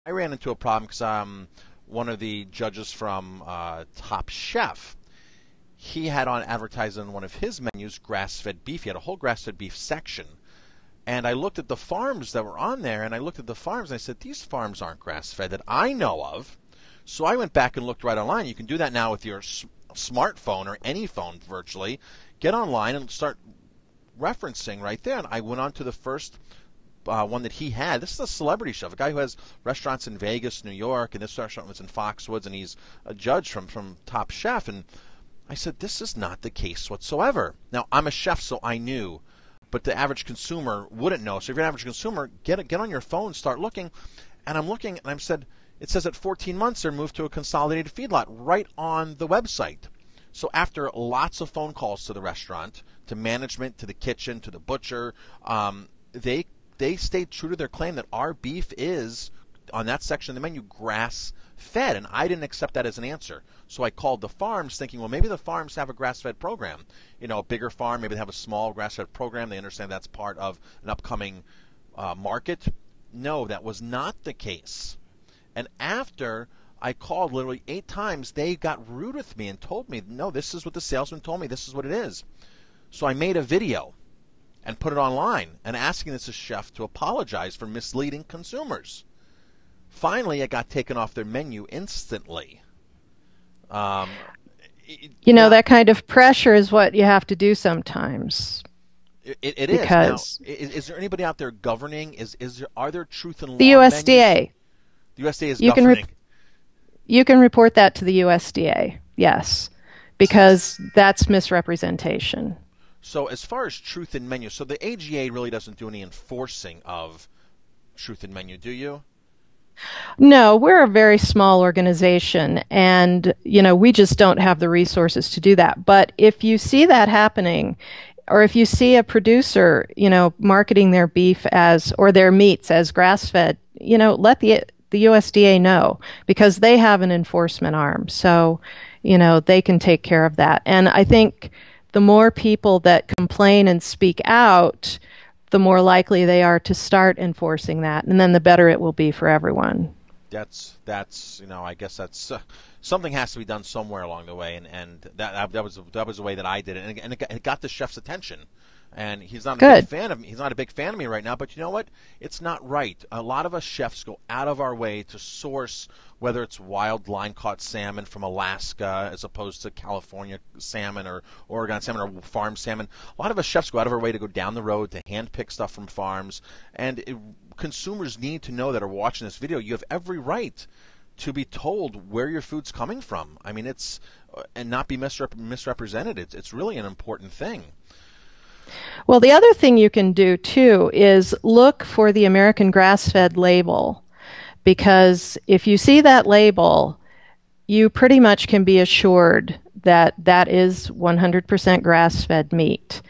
I ran into a problem because one of the judges from Top Chef. He had on advertised on one of his menus grass-fed beef. He had a whole grass-fed beef section. And I looked at the farms that were on there, and I looked at the farms, and I said, these farms aren't grass-fed that I know of. So I went back and looked right online. You can do that now with your smartphone or any phone virtually. Get online and start referencing right there. And I went on to the first one that he had. This is a celebrity chef, a guy who has restaurants in Vegas, New York, and this restaurant was in Foxwoods, and he's a judge from Top Chef. And I said, this is not the case whatsoever. Now, I'm a chef, so I knew, but the average consumer wouldn't know. So if you're an average consumer, get on your phone, start looking. And I'm looking, and I said, it says at 14 months they're moved to a consolidated feedlot right on the website. So after lots of phone calls to the restaurant, to management, to the kitchen, to the butcher, they stayed true to their claim that our beef is, on that section of the menu, grass-fed. And I didn't accept that as an answer. So I called the farms thinking, well, maybe the farms have a grass-fed program. You know, a bigger farm, maybe they have a small grass-fed program. They understand that's part of an upcoming market. No, that was not the case. And after I called literally 8 times, they got rude with me and told me, no, this is what the salesman told me. This is what it is. So I made a video and put it online and asking this chef to apologize for misleading consumers. Finally, it got taken off their menu instantly. That kind of pressure is what you have to do sometimes. It because is. Now, is there anybody out there governing? Are there truth and law the USDA. menus? The USDA is governing. You can report that to the USDA, yes, because that's misrepresentation. So as far as truth in menu, so the AGA really doesn't do any enforcing of truth in menu, do you? No, we're a very small organization, and we just don't have the resources to do that. But if you see that happening, or if you see a producer, marketing their beef or their meats as grass-fed, let the USDA know, because they have an enforcement arm. So, they can take care of that. And I think the more people that complain and speak out, the more likely they are to start enforcing that, and then the better it will be for everyone. That's I guess that's something has to be done somewhere along the way, and that was the way that I did it, and it got the chef's attention. And he's not a big fan of me right now, but you know what? It's not right. A lot of us chefs go out of our way to source, whether it's wild line-caught salmon from Alaska as opposed to California salmon or Oregon salmon or farm salmon. A lot of us chefs go out of our way to go down the road to hand-pick stuff from farms. And consumers need to know that are watching this video, you have every right to be told where your food's coming from. I mean, and not be misrepresented. It's really an important thing. Well, the other thing you can do, too, is look for the American Grass-Fed label, because if you see that label, you pretty much can be assured that that is 100% grass-fed meat.